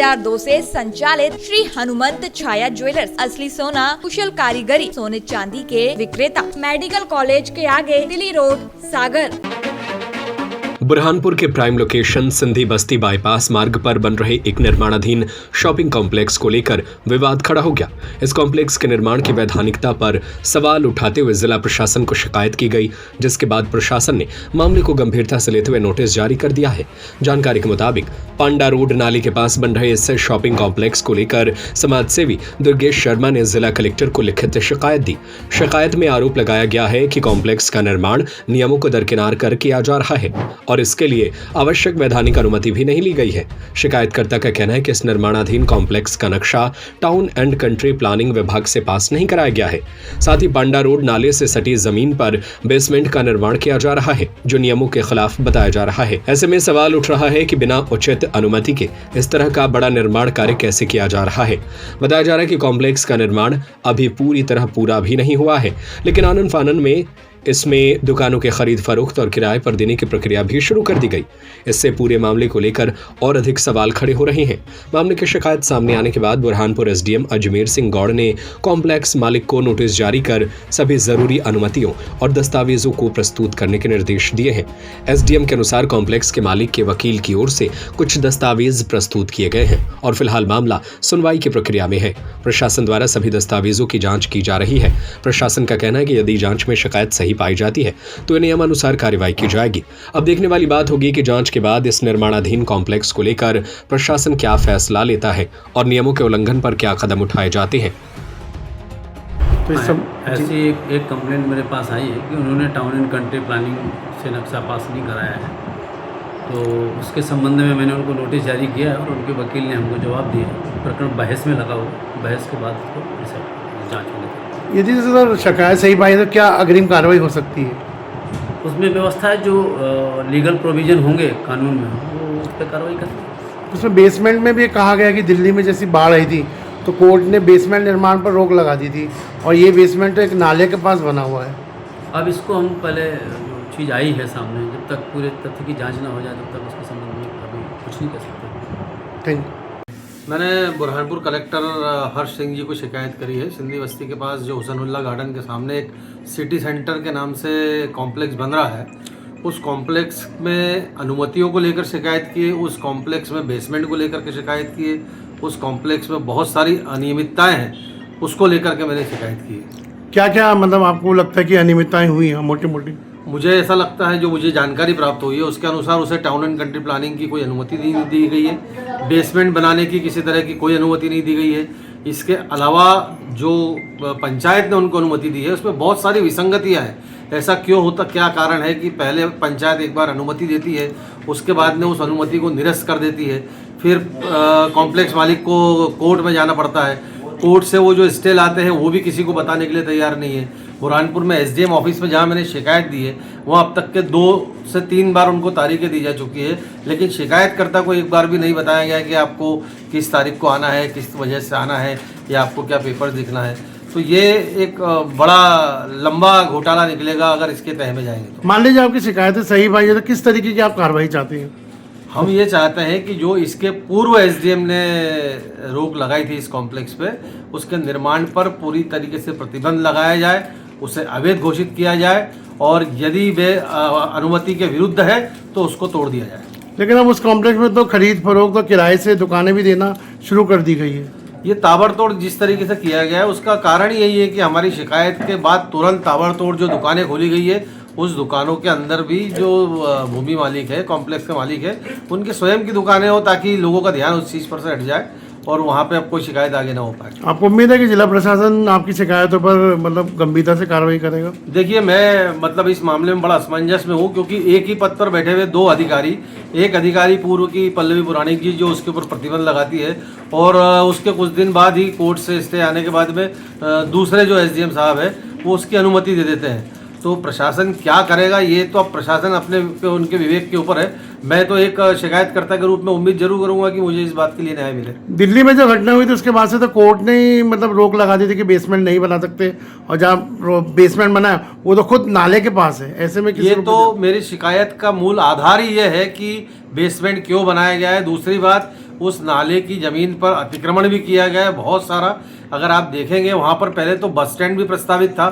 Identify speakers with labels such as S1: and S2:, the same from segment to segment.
S1: 2002 से संचालित श्री हनुमंत छाया ज्वेलर्स, असली सोना कुशल कारीगरी, सोने चांदी के विक्रेता, मेडिकल कॉलेज के आगे, दिल्ली रोड, सागर।
S2: बुरहानपुर के प्राइम लोकेशन सिंधी बस्ती बाईपास मार्ग पर बन रहे एक निर्माणाधीन शॉपिंग कॉम्प्लेक्स को लेकर विवाद खड़ा हो गया। इस कॉम्प्लेक्स के निर्माण की वैधानिकता पर सवाल उठाते हुए जिला प्रशासन को शिकायत की गई, जिसके बाद प्रशासन ने मामले को गंभीरता से लेते हुए नोटिस जारी कर दिया है। जानकारी के मुताबिक पांडा रोड नाली के पास बन रहे इस शॉपिंग कॉम्प्लेक्स को लेकर समाज सेवी दुर्गेश शर्मा ने जिला कलेक्टर को लिखित शिकायत दी। शिकायत में आरोप लगाया गया है कि कॉम्प्लेक्स का निर्माण नियमों को दरकिनार कर किया जा रहा है और इसके लिए आवश्यक वैधानिक अनुमति भी नहीं ली गई है। शिकायतकर्ता का कहना है कि इस निर्माणाधीन कॉम्प्लेक्स का नक्शा टाउन एंड कंट्री प्लानिंग विभाग से पास नहीं कराया गया है। साथ ही पांडा रोड नाले से सटी जमीन पर बेसमेंट का निर्माण किया जा रहा है, जो नियमों के खिलाफ बताया जा रहा है। ऐसे में सवाल उठ रहा है कि बिना उचित अनुमति के इस तरह का बड़ा निर्माण कार्य कैसे किया जा रहा है। बताया जा रहा है कि कॉम्प्लेक्स का निर्माण अभी पूरी तरह पूरा भी नहीं हुआ है, लेकिन आनन फानन में इसमें दुकानों के खरीद फरोख्त और किराए पर देने की प्रक्रिया भी शुरू कर दी गई। इससे पूरे मामले को लेकर और अधिक सवाल खड़े हो रहे हैं। मामले की शिकायत सामने आने के बाद बुरहानपुर एसडीएम अजमेर सिंह गौड़ ने कॉम्प्लेक्स मालिक को नोटिस जारी कर सभी जरूरी अनुमतियों और दस्तावेजों को प्रस्तुत करने के निर्देश दिए हैं। एसडीएम के अनुसार कॉम्प्लेक्स के मालिक के वकील की ओर से कुछ दस्तावेज प्रस्तुत किए गए हैं और फिलहाल मामला सुनवाई की प्रक्रिया में है। प्रशासन द्वारा सभी दस्तावेजों की जांच की जा रही है। प्रशासन का कहना है कि यदि जांच में शिकायत सही पाई जाती है तो नियमानुसार कार्रवाई की जाएगी। अब देखने वाली बात होगी कि जांच के बाद इस निर्माणाधीन कॉम्प्लेक्स को लेकर प्रशासन क्या फैसला लेता है और नियमों के उल्लंघन पर क्या कदम उठाए जाते हैं।
S3: तो ऐसी एक कंप्लेंट मेरे पास आई है कि उन्होंने टाउन एंड कंट्री प्लानिंग से नक्शा पास नहीं कराया है, तो उसके संबंध में मैंने उनको नोटिस जारी किया है और उनके वकील ने हमको जवाब दिया। प्रकरण बहस में लगा हुआ, बहस के बाद उसको जाँच में।
S4: यदि सर शिकायत सही पाई तो क्या अग्रिम कार्रवाई हो सकती है?
S3: उसमें व्यवस्था है, जो लीगल प्रोविज़न होंगे कानून में वो उस पर कार्रवाई करते हैं।
S4: उसमें बेसमेंट में भी कहा गया कि दिल्ली में जैसी बाढ़ आई थी तो कोर्ट ने बेसमेंट निर्माण पर रोक लगा दी थी और ये बेसमेंट तो एक नाले के पास बना हुआ है।
S3: अब इसको हम पहले जो चीज़ आई है सामने, जब तक पूरे तथ्य की जाँच ना हो जाए तब तक उसके संबंध में अभी कुछ नहीं कर सकते।
S4: Thank you.
S5: मैंने बुरहानपुर कलेक्टर हर्ष सिंह जी को शिकायत करी है। सिंधी बस्ती के पास जो हुसैनुल्लाह गार्डन के सामने एक सिटी सेंटर के नाम से कॉम्प्लेक्स बन रहा है, उस कॉम्प्लेक्स में अनुमतियों को लेकर शिकायत की है, उस कॉम्प्लेक्स में बेसमेंट को लेकर के शिकायत की है, उस कॉम्प्लेक्स में बहुत सारी अनियमितताएं हैं, उसको लेकर के मैंने शिकायत की है।
S4: क्या क्या मतलब आपको लगता है कि अनियमितताएं हुई हैं मोटी मोटी?
S5: मुझे ऐसा लगता है, जो मुझे जानकारी प्राप्त हुई है उसके अनुसार उसे टाउन एंड कंट्री प्लानिंग की कोई अनुमति नहीं दी गई है, बेसमेंट बनाने की किसी तरह की कोई अनुमति नहीं दी गई है। इसके अलावा जो पंचायत ने उनको अनुमति दी है उसमें बहुत सारी विसंगतियां हैं। ऐसा क्यों होता, क्या कारण है कि पहले पंचायत एक बार अनुमति देती है, उसके बाद में उस अनुमति को निरस्त कर देती है, फिर कॉम्प्लेक्स मालिक को कोर्ट में जाना पड़ता है, कोर्ट से वो जो स्टे लाते हैं वो भी किसी को बताने के लिए तैयार नहीं है। बुरहानपुर में एसडीएम ऑफिस में जहाँ मैंने शिकायत दी है वहाँ अब तक के 2 से 3 बार उनको तारीखें दी जा चुकी है, लेकिन शिकायतकर्ता को एक बार भी नहीं बताया गया कि आपको किस तारीख को आना है, किस वजह से आना है या आपको क्या पेपर दिखना है। तो ये एक बड़ा लंबा घोटाला निकलेगा अगर इसके तह में जाएंगे तो।
S4: मान लीजिए आपकी शिकायतें सही पाई है तो किस तरीके की आप कार्रवाई चाहते हैं?
S5: हम ये चाहते हैं कि जो इसके पूर्व एसडीएम ने रोक लगाई थी इस कॉम्प्लेक्स पे, उसके निर्माण पर पूरी तरीके से प्रतिबंध लगाया जाए, उसे अवैध घोषित किया जाए और यदि वे अनुमति के विरुद्ध है तो उसको तोड़ दिया जाए।
S4: लेकिन अब उस कॉम्प्लेक्स में तो खरीद फरोख्त और किराए से दुकानें भी देना शुरू कर दी गई है।
S5: ये ताबड़तोड़ जिस तरीके से किया गया है उसका कारण यही है कि हमारी शिकायत के बाद तुरंत ताबड़तोड़ जो दुकानें खोली गई है, उस दुकानों के अंदर भी जो भूमि मालिक है, कॉम्प्लेक्स के मालिक है, उनके स्वयं की दुकानें हो ताकि लोगों का ध्यान उस चीज़ पर से हट जाए और वहाँ पे अब कोई शिकायत आगे ना हो पाए।
S4: आपको उम्मीद है कि जिला प्रशासन आपकी शिकायतों पर मतलब गंभीरता से कार्रवाई करेगा?
S5: देखिए, मैं मतलब इस मामले में बड़ा असमंजस में हूँ, क्योंकि एक ही पद पर बैठे हुए 2 अधिकारी, एक अधिकारी पूर्व की पल्लवी पुराणिक जी जो उसके ऊपर प्रतिबंध लगाती है और उसके कुछ दिन बाद ही कोर्ट से स्टे आने के बाद में दूसरे जो एसडीएम साहब है वो उसकी अनुमति दे देते हैं। तो प्रशासन क्या करेगा ये तो अब प्रशासन अपने पे उनके विवेक के ऊपर है। मैं तो एक शिकायतकर्ता के रूप में उम्मीद जरूर करूंगा कि मुझे इस बात के लिए न्याय मिले।
S4: दिल्ली में जो घटना हुई थी उसके बाद से तो कोर्ट ने ही मतलब रोक लगा दी थी कि बेसमेंट नहीं बना सकते, और जहाँ बेसमेंट बना है वो तो खुद नाले के पास है। ऐसे में
S5: ये तो मेरी शिकायत का मूल आधार ही ये है कि बेसमेंट क्यों बनाया गया है। दूसरी बात, उस नाले की ज़मीन पर अतिक्रमण भी किया गया है बहुत सारा। अगर आप देखेंगे वहाँ पर पहले तो बस स्टैंड भी प्रस्तावित था।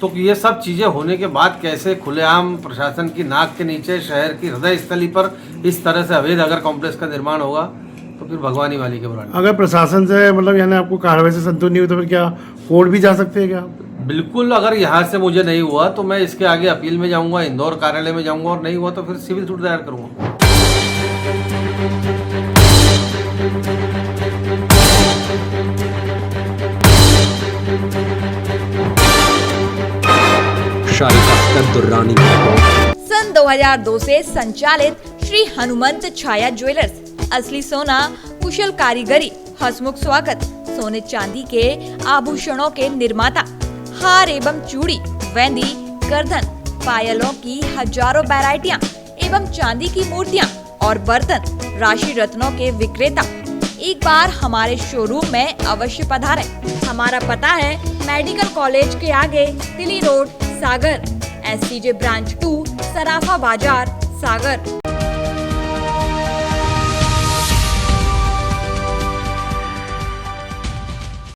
S5: तो ये सब चीज़ें होने के बाद कैसे खुलेआम प्रशासन की नाक के नीचे शहर की हृदय स्थली पर इस तरह से अवैध अगर कॉम्प्लेक्स का निर्माण होगा तो फिर भगवानी वाली के बराबर।
S4: अगर प्रशासन से मतलब यानी आपको कार्रवाई से संतुष्ट नहीं हुई तो फिर क्या कोर्ट भी जा सकते हैं क्या?
S5: बिल्कुल, अगर यहाँ से मुझे नहीं हुआ तो मैं इसके आगे अपील में जाऊँगा, इंदौर कार्यालय में जाऊँगा, और नहीं हुआ तो फिर सिविल सूट दायर करूँगा।
S2: शारिका अख्तर, दुर्रानी की रिपोर्ट।
S1: सन 2002 से संचालित श्री हनुमंत छाया ज्वेलर्स, असली सोना, कुशल कारीगरी, हंसमुख स्वागत, सोने चांदी के आभूषणों के निर्माता, हार एवं चूड़ी, वेंदी, गर्दन, पायलों की हजारों वैरायटियां एवं चांदी की मूर्तियां और बर्तन, राशि रत्नों के विक्रेता। एक बार हमारे शोरूम में अवश्य पधारें। हमारा पता है मेडिकल कॉलेज के आगे, तिली रोड, सागर, SCJ ब्रांच 2, सराफा बाजार, सागर।